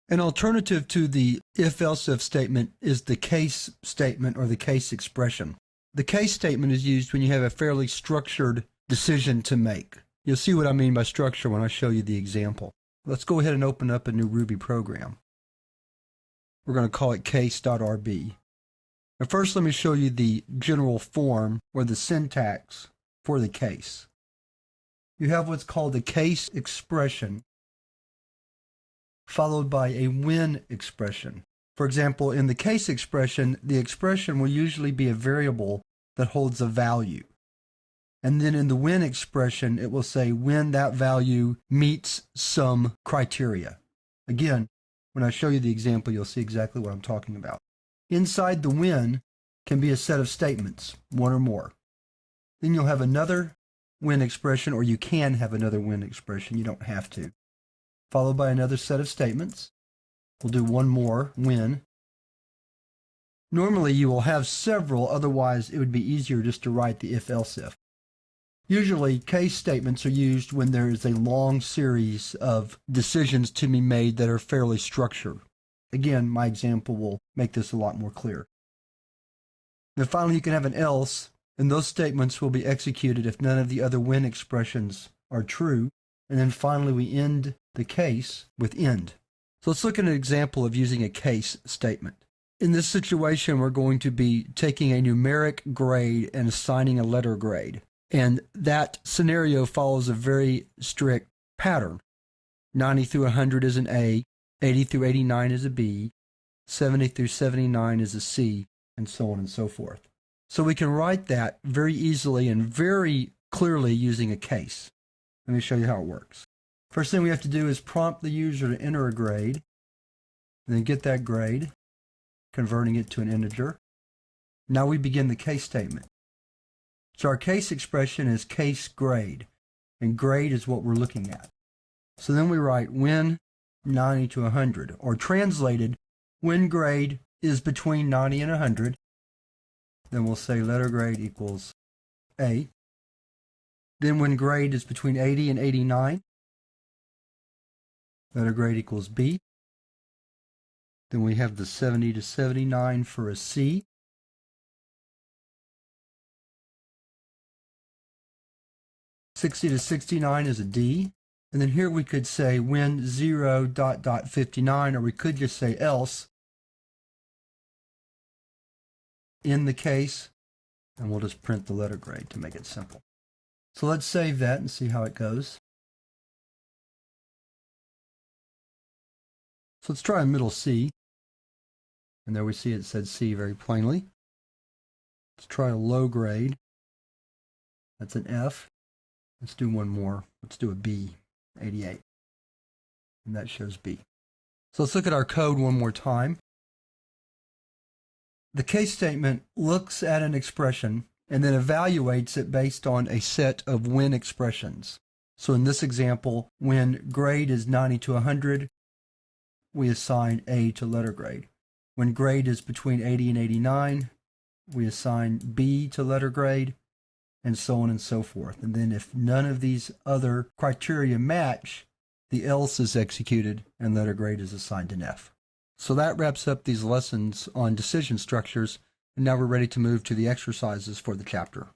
An alternative to the if-else-if statement is the case statement or the case expression. The case statement is used when you have a fairly structured decision to make. You'll see what I mean by structure when I show you the example. Let's go ahead and open up a new Ruby program. We're going to call it case.rb. Now first let me show you the general form or the syntax for the case. You have what's called a case expression followed by a when expression. For example, in the case expression, the expression will usually be a variable that holds a value. And then in the when expression, it will say when that value meets some criteria. Again, when I show you the example, you'll see exactly what I'm talking about. Inside the when can be a set of statements, one or more. Then you'll have another when expression, or you can have another when expression, you don't have to. Followed by another set of statements. We'll do one more when. Normally you will have several, otherwise it would be easier just to write the if-else-if. Usually case statements are used when there is a long series of decisions to be made that are fairly structured. Again, my example will make this a lot more clear. Then finally you can have an else, and those statements will be executed if none of the other when expressions are true. And then finally we end the case with end. So let's look at an example of using a case statement. In this situation, we're going to be taking a numeric grade and assigning a letter grade. And that scenario follows a very strict pattern. 90 through 100 is an A, 80 through 89 is a B, 70 through 79 is a C, and so on and so forth. So we can write that very easily and very clearly using a case. Let me show you how it works. First thing we have to do is prompt the user to enter a grade, and then get that grade, converting it to an integer. Now we begin the case statement. So our case expression is case grade, and grade is what we're looking at. So then we write when 90 to 100, or translated, when grade is between 90 and 100, then we'll say letter grade equals A. Then when grade is between 80 and 89, letter grade equals B. Then we have the 70 to 79 for a C. '60 to 69 is a D. And then here we could say when 0.59, or we could just say else in the case, and we'll just print the letter grade to make it simple. So let's save that and see how it goes. So let's try a middle C. And there we see it said C very plainly. Let's try a low grade. That's an F. Let's do one more. Let's do a B, 88. And that shows B. So let's look at our code one more time. The case statement looks at an expression and then evaluates it based on a set of when expressions. So in this example, when grade is 90 to 100, we assign A to letter grade. When grade is between 80 and 89, we assign B to letter grade, and so on and so forth. And then if none of these other criteria match, the else is executed and letter grade is assigned an F. So that wraps up these lessons on decision structures, and now we're ready to move to the exercises for the chapter.